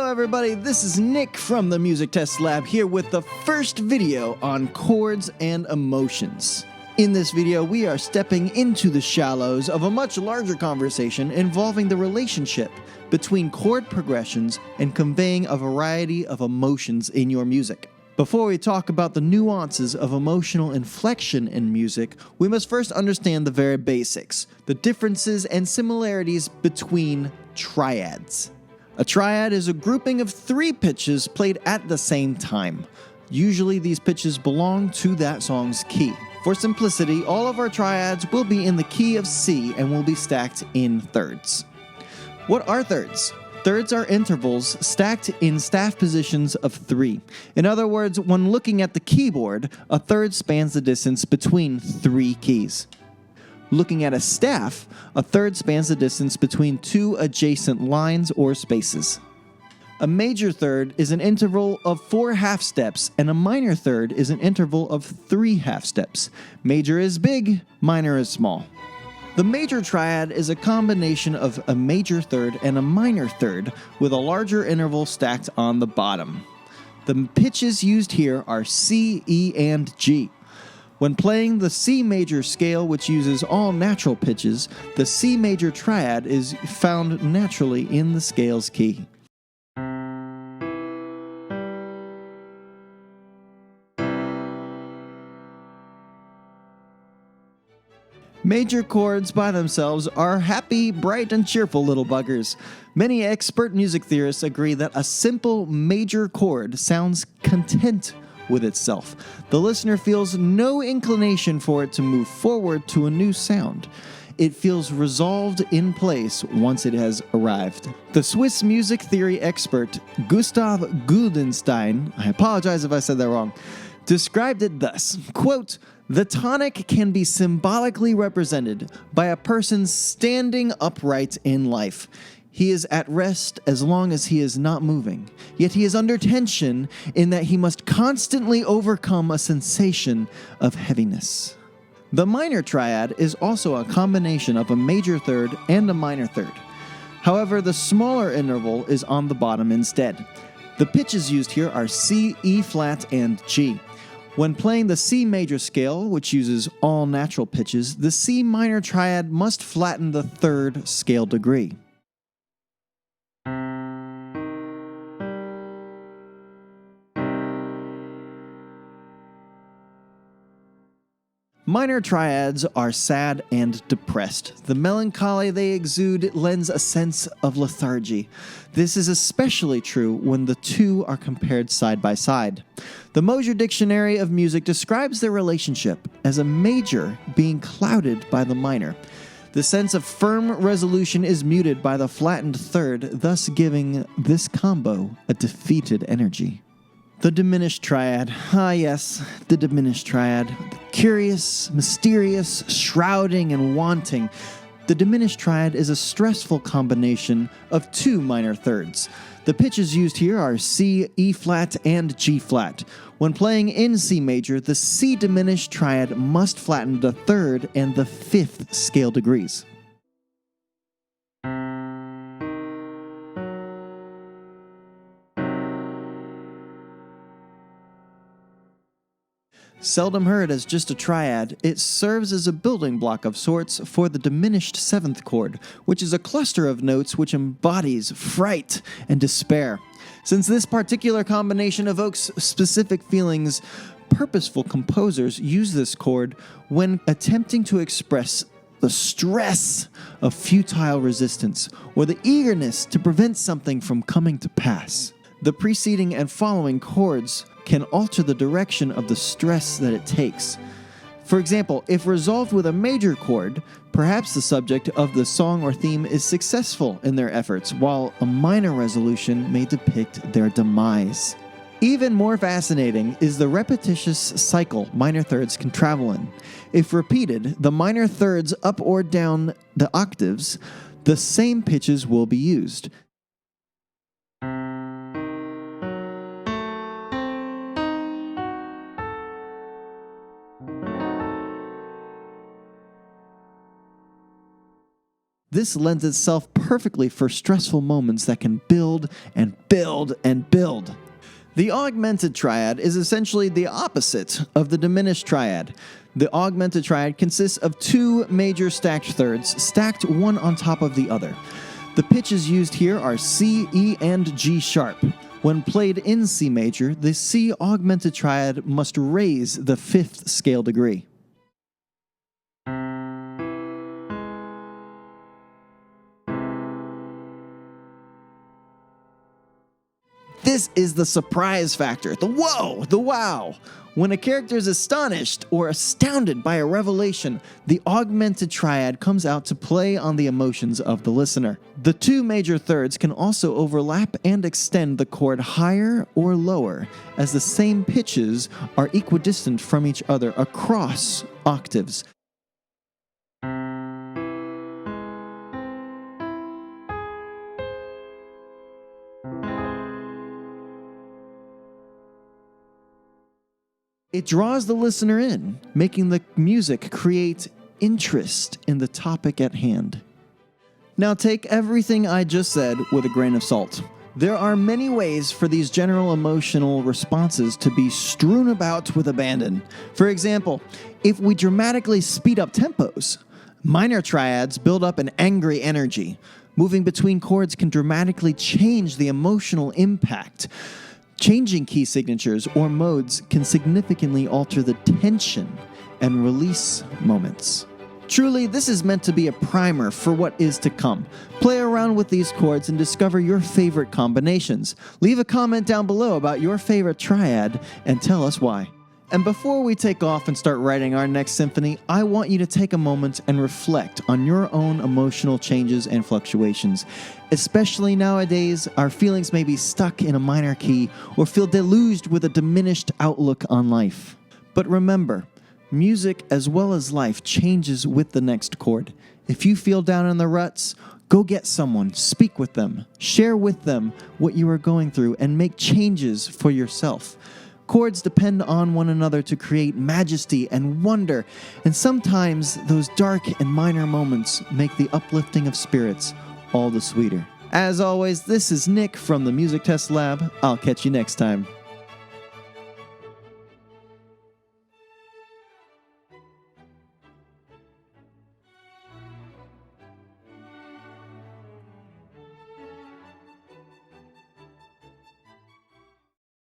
everybody, this is Nick from the Music Test Lab here with the first video on chords and emotions. In this video, we are stepping into the shallows of a much larger conversation involving the relationship between chord progressions and conveying a variety of emotions in your music. Before we talk about the nuances of emotional inflection in music, we must first understand the very basics, the differences and similarities between triads. A triad is a grouping of 3 pitches played at the same time. Usually these pitches belong to that song's key. For simplicity, all of our triads will be in the key of C and will be stacked in thirds. What are thirds? Thirds are intervals stacked in staff positions of 3. In other words, when looking at the keyboard, a third spans the distance between 3 keys. Looking at a staff, a third spans the distance between 2 adjacent lines or spaces. A major third is an interval of 4 half steps, and a minor third is an interval of 3 half steps. Major is big, minor is small. The major triad is a combination of a major third and a minor third with a larger interval stacked on the bottom. The pitches used here are C, E, and G. When playing the C major scale, which uses all natural pitches, the C major triad is found naturally in the scale's key. Major chords by themselves are happy, bright, and cheerful little buggers. Many expert music theorists agree that a simple major chord sounds content with itself. The listener feels no inclination for it to move forward to a new sound. It feels resolved in place once it has arrived. The Swiss music theory expert Gustav Guldenstein, I apologize if I said that wrong, described it thus, quote, "The tonic can be symbolically represented by a person standing upright in life. He is at rest as long as he is not moving, yet he is under tension in that he must constantly overcome a sensation of heaviness." The minor triad is also a combination of a major third and a minor third. However, the smaller interval is on the bottom instead. The pitches used here are C, E flat, and G. When playing the C major scale, which uses all natural pitches, the C minor triad must flatten the third scale degree. Minor triads are sad and depressed. The melancholy they exude lends a sense of lethargy. This is especially true when the two are compared side by side. The Mosher Dictionary of Music describes their relationship as a major being clouded by the minor. The sense of firm resolution is muted by the flattened third, thus giving this combo a defeated energy. The Diminished Triad. Ah yes, the Diminished Triad. Curious, mysterious, shrouding, and wanting. The Diminished Triad is a stressful combination of 2 minor thirds. The pitches used here are C, E flat, and G flat. When playing in C major, the C Diminished Triad must flatten the 3rd and the 5th scale degrees. Seldom heard as just a triad, it serves as a building block of sorts for the diminished 7th chord, which is a cluster of notes which embodies fright and despair. Since this particular combination evokes specific feelings, purposeful composers use this chord when attempting to express the stress of futile resistance or the eagerness to prevent something from coming to pass. The preceding and following chords can alter the direction of the stress that it takes. For example, if resolved with a major chord, perhaps the subject of the song or theme is successful in their efforts, while a minor resolution may depict their demise. Even more fascinating is the repetitious cycle minor thirds can travel in. If repeated, the minor thirds up or down the octaves, the same pitches will be used. This lends itself perfectly for stressful moments that can build and build and build. The Augmented Triad is essentially the opposite of the Diminished Triad. The Augmented Triad consists of two major stacked thirds, stacked one on top of the other. The pitches used here are C, E, and G sharp. When played in C major, the C Augmented Triad must raise the 5th scale degree. This is the surprise factor, the whoa, the wow. When a character is astonished or astounded by a revelation, the Augmented Triad comes out to play on the emotions of the listener. The two major thirds can also overlap and extend the chord higher or lower, as the same pitches are equidistant from each other across octaves. It draws the listener in, making the music create interest in the topic at hand. Now take everything I just said with a grain of salt. There are many ways for these general emotional responses to be strewn about with abandon. For example, if we dramatically speed up tempos, minor triads build up an angry energy. Moving between chords can dramatically change the emotional impact. Changing key signatures or modes can significantly alter the tension and release moments. Truly, this is meant to be a primer for what is to come. Play around with these chords and discover your favorite combinations. Leave a comment down below about your favorite triad and tell us why. And before we take off and start writing our next symphony, I want you to take a moment and reflect on your own emotional changes and fluctuations. Especially nowadays, our feelings may be stuck in a minor key or feel deluged with a diminished outlook on life. But remember, music as well as life changes with the next chord. If you feel down in the ruts, go get someone, speak with them, share with them what you are going through, and make changes for yourself. Chords depend on one another to create majesty and wonder, and sometimes those dark and minor moments make the uplifting of spirits all the sweeter. As always, this is Nick from the Music Test Lab. I'll catch you next time.